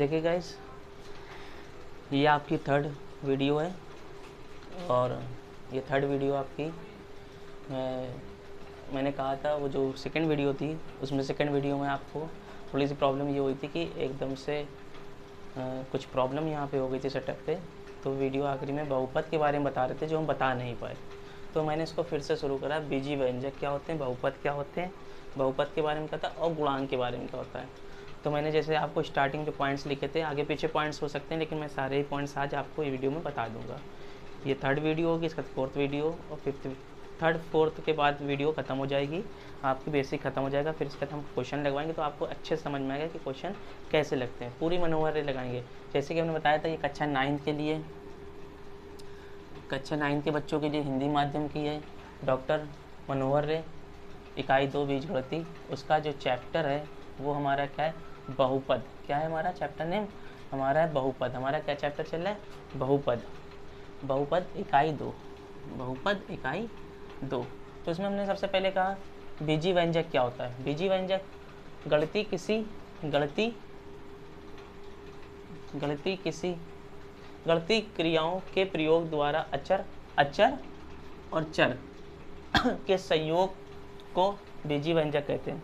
देखिए गाइस, ये आपकी थर्ड वीडियो है और ये थर्ड वीडियो आपकी मैंने कहा था वो जो सेकंड वीडियो थी उसमें सेकंड वीडियो में आपको थोड़ी सी प्रॉब्लम ये हुई थी कि एकदम से कुछ प्रॉब्लम यहाँ पे हो गई थी सेटअप पे। तो वीडियो आखिरी में बहुपद के बारे में बता रहे थे जो हम बता नहीं पाए, तो मैंने इसको फिर से शुरू करा। बीजी व्यंजक क्या होते हैं, बहुपद क्या होते हैं, बहुपद के बारे में कहा था और गुणांक के बारे में क्या होता है। तो मैंने जैसे आपको स्टार्टिंग जो पॉइंट्स लिखे थे, आगे पीछे पॉइंट्स हो सकते हैं लेकिन मैं सारे ही पॉइंट्स आज आपको ये वीडियो में बता दूंगा। ये थर्ड वीडियो होगी, इसका फोर्थ वीडियो और फिफ्थ, थर्ड फोर्थ के बाद वीडियो ख़त्म हो जाएगी, आपकी बेसिक ख़त्म हो जाएगा। फिर इसके बाद हम क्वेश्चन लगवाएंगे तो आपको अच्छे से समझ में आएगा कि क्वेश्चन कैसे लगते हैं, पूरी मनोहर लगाएंगे। जैसे कि हमने बताया था ये कक्षा 9 के लिए, कक्षा 9 के बच्चों के लिए हिंदी माध्यम की है, डॉक्टर मनोहर रे, इकाई 2 बीजगणिती। उसका जो चैप्टर है वो हमारा क्या है, बहुपद। क्या है हमारा चैप्टर नेम, हमारा है बहुपद। हमारा क्या चैप्टर चल रहा है, बहुपद। बहुपद इकाई 2, बहुपद इकाई 2। तो इसमें हमने सबसे पहले कहा बीजी व्यंजक क्या होता है। बीजी व्यंजक गणितीय क्रियाओं के प्रयोग द्वारा अचर और चर के संयोग को बीजी व्यंजक कहते हैं।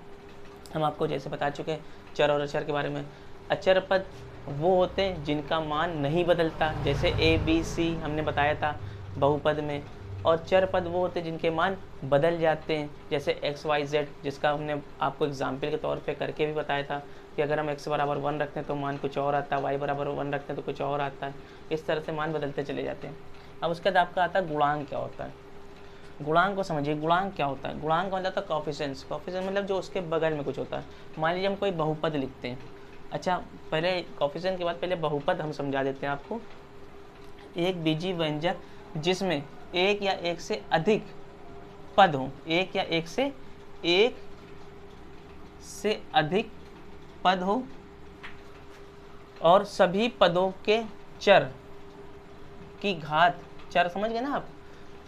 हम आपको जैसे बता चुके चर और अचर के बारे में। अचर पद वो होते हैं जिनका मान नहीं बदलता, जैसे ए बी सी हमने बताया था बहुपद में। और चर पद वो होते हैं जिनके मान बदल जाते हैं, जैसे एक्स वाई जेड, जिसका हमने आपको एग्जाम्पल के तौर पे करके भी बताया था कि अगर हम x बराबर 1 रखते हैं तो मान कुछ और आता है, y बराबर 1 रखते हैं तो कुछ और आता है। इस तरह से मान बदलते चले जाते हैं। अब उसके बाद आपका आता है गुणांक क्या होता है। गुणांक को समझिए, गुणांक क्या होता है। गुणांक मतलब था कॉफिशेंस। कॉफिशेंस मतलब जो उसके बगल में कुछ होता है। मान लीजिए हम कोई बहुपद लिखते हैं। अच्छा, पहले कॉफिशेंस के बाद पहले बहुपद हम समझा देते हैं आपको। एक बीजी व्यंजक जिसमें एक या एक से अधिक पद हो, एक या एक से अधिक पद हो और सभी पदों के चर की घात, चर समझ गए ना आप,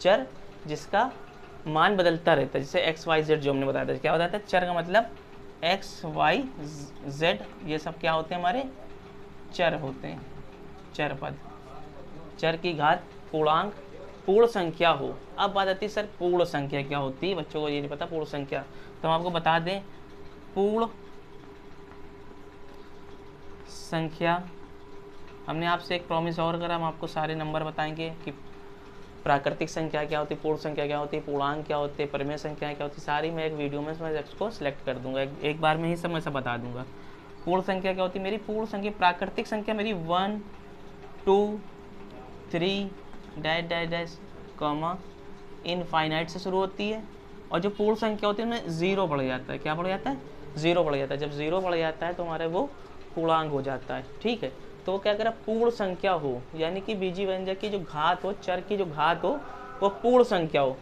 चर जिसका मान बदलता रहता है, जैसे एक्स वाई जेड जो हमने बताया था। क्या बताया था, चर का मतलब एक्स वाई जेड, ये सब क्या होते हैं, हमारे चर होते हैं, चर पद। चर की घात पूर्णांक पूर्ण संख्या हो। अब बात आती है सर पूर्ण संख्या क्या होती है, बच्चों को ये नहीं पता पूर्ण संख्या, तो हम आपको बता दें। पूर्ण संख्या, हमने आपसे एक प्रॉमिस और करा, हम आपको सारे नंबर बताएंगे कि प्राकृतिक संख्या क्या होती है, पूर्ण संख्या क्या होती है, पूर्णांक क्या होते हैं, परिमेय संख्या क्या होती है, सारी मैं एक वीडियो में मैं इसको सिलेक्ट कर दूंगा, एक बार में ही सब मैं सब बता दूंगा। पूर्ण संख्या क्या होती है, मेरी पूर्ण संख्या, प्राकृतिक संख्या मेरी 1 2 3 dash dash dash comma infinite से शुरू होती है। और जो पूर्ण संख्या होती है उसमें जीरो बढ़ जाता है। क्या बढ़ जाता है, जीरो बढ़ जाता है। जब जीरो बढ़ जाता है तो हमारे वो पूर्णांक हो जाता है। ठीक है, तो वो क्या करें, पूर्ण संख्या हो, यानी कि बीजी व्यंजक की जो घात हो, चर की जो घात हो वो पूर्ण संख्या हो।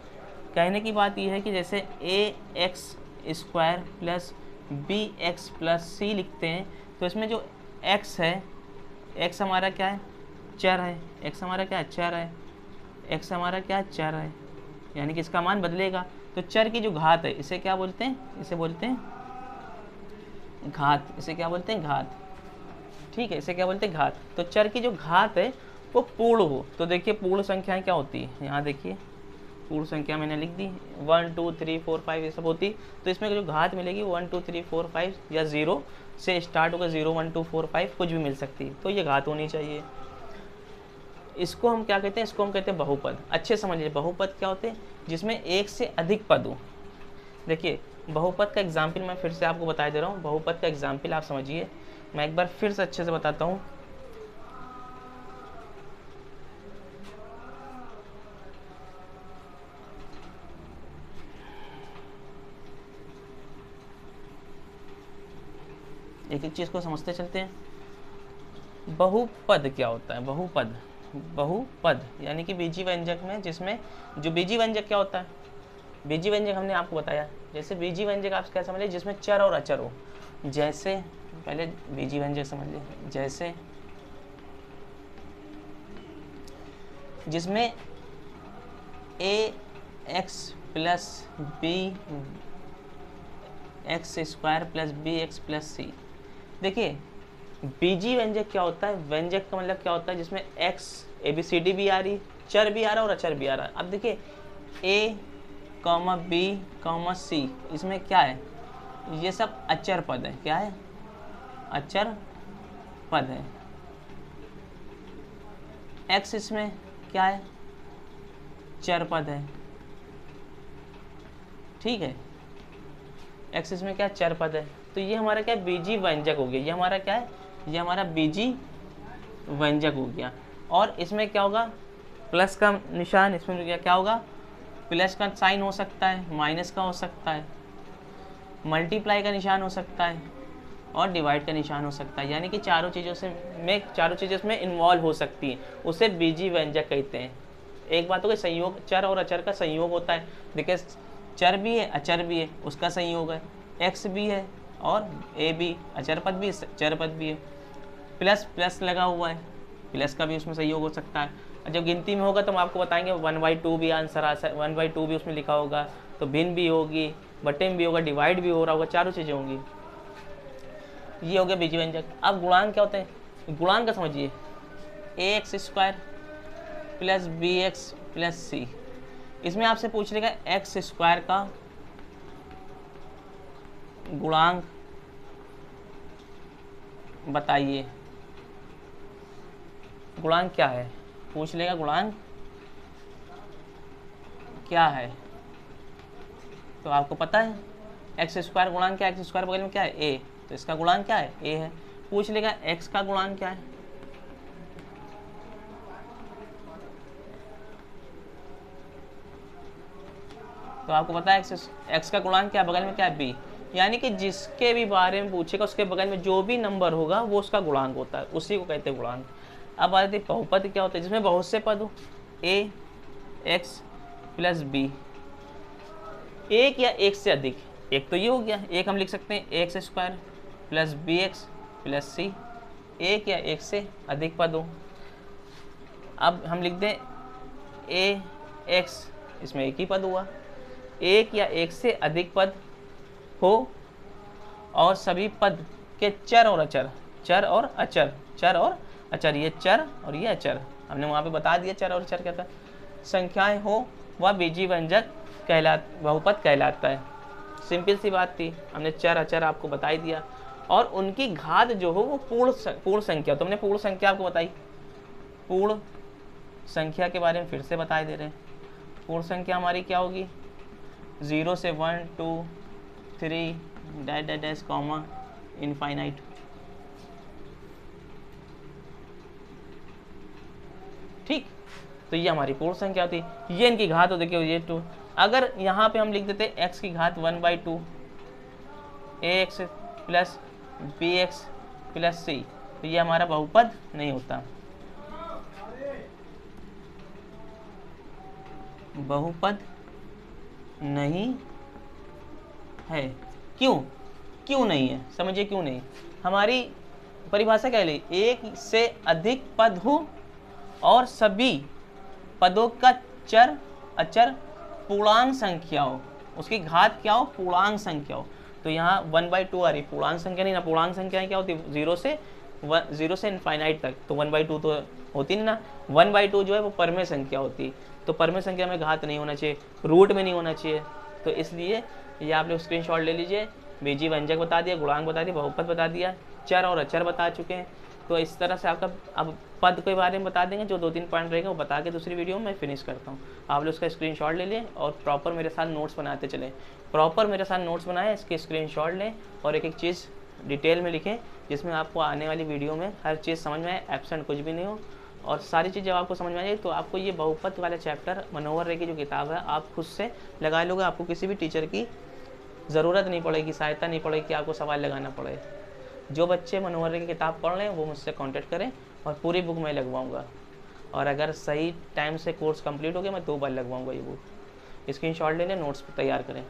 कहने की बात यह है कि जैसे A X square plus B X plus C लिखते हैं, तो इसमें जो एक्स है, एक्स हमारा क्या है, चर है। एक्स हमारा क्या है, चर है। एक्स हमारा क्या है, चर है, यानी कि इसका मान बदलेगा। तो चर की जो घात है इसे क्या बोलते हैं, इसे बोलते हैं घात। इसे क्या बोलते हैं, घात। ठीक है, इसे क्या बोलते हैं, घात। तो चर की जो घात है वो पूर्ण हो। तो देखिए पूर्ण संख्याएं क्या होती है, यहाँ देखिए पूर्ण संख्या मैंने लिख दी 1 2 3 4 5 ये सब होती। तो इसमें जो घात मिलेगी 1 2 3 4 5 या 0 से स्टार्ट होगा, 0 1 2 4 5 कुछ भी मिल सकती है, तो ये घात होनी चाहिए। इसको हम क्या कहते हैं, इसको हम कहते हैं बहुपद। अच्छे समझिए, बहुपद क्या होते हैं, जिसमें एक से अधिक पद हो। देखिए बहुपद का एग्जाम्पल मैं फिर से आपको बता दे रहा हूँ। बहुपद का एग्जाम्पल आप समझिए, मैं एक बार फिर से अच्छे से बताता हूँ। एक एक चीज को समझते चलते हैं। बहुपद क्या होता है, बहुपद, बहुपद यानी कि बीजी व्यंजक में, जिसमें जो बीजी व्यंजक क्या होता है, बीजी व्यंजक हमने आपको बताया। जैसे बीजी व्यंजक आप क्या समझ लीजिए, जिसमें चर और अचर हो। जैसे पहले बीजी व्यंजक समझ लीजिए, जैसे जिसमें A X plus B X square plus B X plus C. देखिए बीजी व्यंजक क्या होता है? व्यंजक का मतलब क्या होता है जिसमें एक्स ABCD भी आ रही, चर भी आ रहा और अचर भी आ रहा। अब देखिए A, B, C, इसमें क्या है? ये सब अचर पद है। क्या है? अचर पद है। एक्स इसमें क्या है? चर पद है। ठीक है, एक्स इसमें क्या? चर पद है। तो ये हमारा क्या? बीजी व्यंजक हो गया। ये हमारा क्या है? ये हमारा बीजी व्यंजक हो गया। और इसमें क्या होगा? प्लस का निशान, इसमें क्या होगा? प्लस का साइन हो सकता है, माइनस का हो सकता है, मल्टीप्लाई का निशान हो सकता है और डिवाइड का निशान हो सकता है। यानी कि चारों चीज़ों इसमें इन्वॉल्व हो सकती हैं, उसे बीजी व्यंजक कहते हैं। एक बात हो गई संयोग, चर और अचर का संयोग होता है। देखिए चर भी है अचर भी है, उसका संयोग है। एक्स भी है और ए भी, अचर पद भी चर पद भी है। प्लस प्लस लगा हुआ है, प्लस का भी उसमें सहयोग हो सकता है। जब गिनती में होगा तो हम आपको बताएंगे 1/2 भी आंसर आ सकता, 1/2 भी उसमें लिखा होगा, तो भिन्न भी होगी, बटे में भी होगा, डिवाइड भी हो रहा होगा, चारों चीज़ें होंगी। ये हो गया बीजी व्यंजक। अब गुणांक क्या होते हैं? गुणांक का समझिए, ax² + bx + c। इसमें आपसे पूछ लेगा x² का गुणांक बताइए। गुणांक क्या है? पूछ लेगा गुणांक क्या है, तो आपको पता है x² गुणांक क्या है? x² बगल में क्या है? a, तो इसका गुणांक क्या है? a है। पूछ लेगा x का गुणांक क्या है? तो आपको पता है x का गुणांक क्या है? बगल में क्या है? b। यानी कि जिसके भी बारे में पूछेगा उसके बगल में जो भी नंबर होगा वो उसका गुणांक होता है, उसी को कहते हैं गुणांक। अब आती है बहुपद क्या होता है? जिसमें बहुत से पद हो, ax + b, एक या एक से अधिक। एक तो ये हो गया, एक हम लिख सकते हैं ax² + bx + c, एक या एक से अधिक पद हो। अब हम लिख दें ax, इसमें एक ही पद हुआ। एक या एक से अधिक पद हो और सभी पद के चर और अचर, ये चर और ये अचर, हमने वहाँ पे बता दिया चर और अचर क्या था, संख्याएं हो, वह बीजी व्यंजक बहुपद कहलाता है। सिंपल सी बात थी, हमने चर अचर आपको बता ही दिया। और उनकी घात जो हो वो पूर्ण संख्या, तो हमने पूर्ण संख्या आपको बताई। पूर्ण संख्या के बारे में फिर से बता दे रहे हैं। पूर्ण संख्या हमारी क्या होगी? 0 से 1 2 3 डैश कॉमा इनफाइनाइट। ठीक, तो ये हमारी पूर्ण संख्या होती है। ये इनकी घात हो, देखिए ये 2। अगर यहाँ पे हम लिख देते x की घात 1/2 ax + bx + c, तो ये हमारा बहुपद नहीं होता। बहुपद नहीं है। क्यों नहीं है? समझिए क्यों नहीं। हमारी परिभाषा क्या है? एक से अधिक पद हो और सभी पदों का चर अचर पूर्णांक संख्या हो, उसकी घात क्या हो? पूर्णांक संख्या हो। तो यहाँ 1/2 आ रही, पूर्णांक संख्या नहीं ना। पूर्णांक संख्या क्या होती है? 0 से इनफाइनाइट तक, तो 1/2 तो होती नहीं ना। 1/2 जो है वो परमेय संख्या होती है, तो परमेय संख्या में घात नहीं होना चाहिए, रूट में नहीं होना चाहिए। तो इसलिए ये आप लोग स्क्रीनशॉट ले लीजिए। बीजी व्यंजक बता दिया, गुणांक बता दिया, बहुपद बता दिया, चर और अचर बता चुके हैं। तो इस तरह से आपका अब पद के बारे में बता देंगे, जो 2-3 पॉइंट रहेगा वो बता के दूसरी वीडियो में मैं फिनिश करता हूँ। आप लोग उसका स्क्रीनशॉट ले लें और प्रॉपर मेरे साथ नोट्स बनाते चलें। प्रॉपर मेरे साथ नोट्स बनाएं, इसके स्क्रीनशॉट लें और एक एक चीज़ डिटेल में लिखें, जिसमें आपको आने वाली वीडियो में हर चीज़ समझ में आए, एब्सेंट कुछ भी नहीं हो। और सारी चीज़ जब आपको समझ में आ जाए तो आपको ये बहुपद वाला चैप्टर मनोहर रे की जो किताब है आप खुद से लगा लोगे। आपको किसी भी टीचर की ज़रूरत नहीं पड़ेगी, सहायता नहीं पड़ेगी कि आपको सवाल लगाना पड़े। जो बच्चे मनोहर रे की किताब पढ़ रहे हैं वो मुझसे कांटेक्ट करें और पूरी बुक मैं लगवाऊंगा। और अगर सही टाइम से कोर्स कंप्लीट हो गया मैं 2 बार लगवाऊंगा ये बुक। स्क्रीनशॉट ले लें, नोट्स तैयार करें।